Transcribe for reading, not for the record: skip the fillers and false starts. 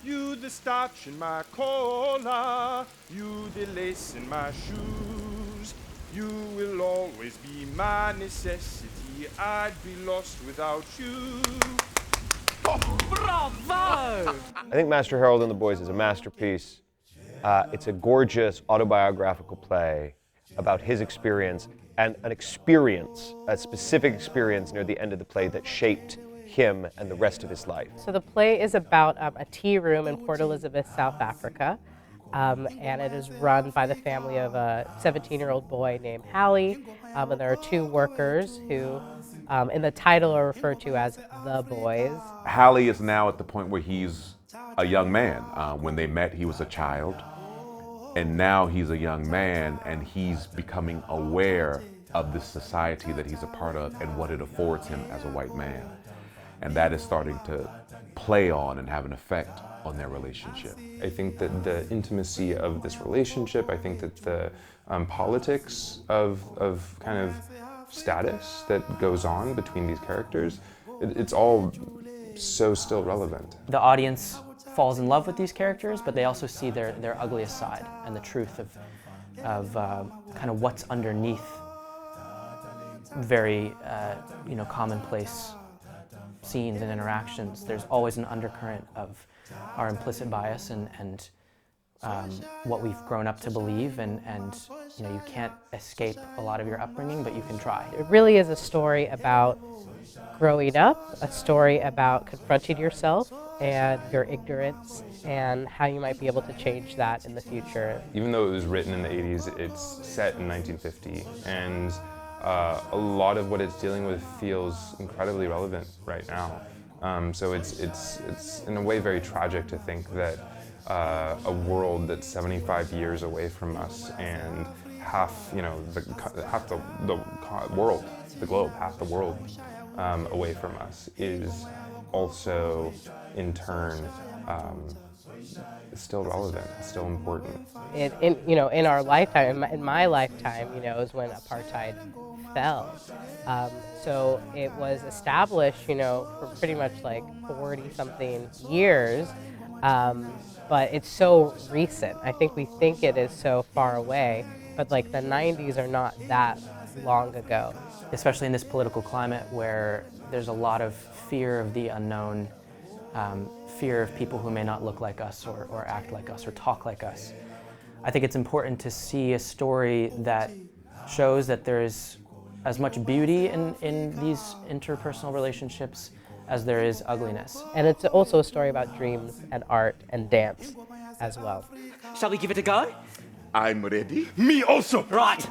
You the starch in my collar, you the lace in my shoes. You will always be my necessity, I'd be lost without you. Bravo! I think Master Harold and the Boys is a masterpiece. It's a gorgeous autobiographical play about his experience and a specific experience near the end of the play that shaped him and the rest of his life. So the play is about a tea room in Port Elizabeth, South Africa, and it is run by the family of a 17-year-old boy named Hallie, and there are two workers who, in the title, are referred to as the boys. Hallie is now at the point where he's a young man. When they met, he was a child, and now he's a young man, and he's becoming aware of the society that he's a part of and what it affords him as a white man. And that is starting to play on and have an effect on their relationship. I think that the intimacy of this relationship, I think that the politics of kind of status that goes on between these characters, it's all so still relevant. The audience falls in love with these characters, but they also see their ugliest side and the truth of kind of what's underneath very commonplace scenes and interactions. There's always an undercurrent of our implicit bias and what we've grown up to believe, and you can't escape a lot of your upbringing, but you can try. It really is a story about growing up, a story about confronting yourself and your ignorance and how you might be able to change that in the future. Even though it was written in the 80s, it's set in 1950, and a lot of what it's dealing with feels incredibly relevant right now. So it's in a way very tragic to think that a world that's 75 years away from us and half the world, the globe, half the world away from us is also in turn still relevant, still important. In our lifetime, in my lifetime, is when apartheid fell. So it was established, for pretty much like 40-something years, but it's so recent. I think we think it is so far away, but like the 90s are not that long ago. Especially in this political climate where there's a lot of fear of the unknown, fear of people who may not look like us or act like us or talk like us. I think it's important to see a story that shows that there is as much beauty in these interpersonal relationships as there is ugliness. And it's also a story about dreams and art and dance as well. Shall we give it a go? I'm ready. Me also. Right.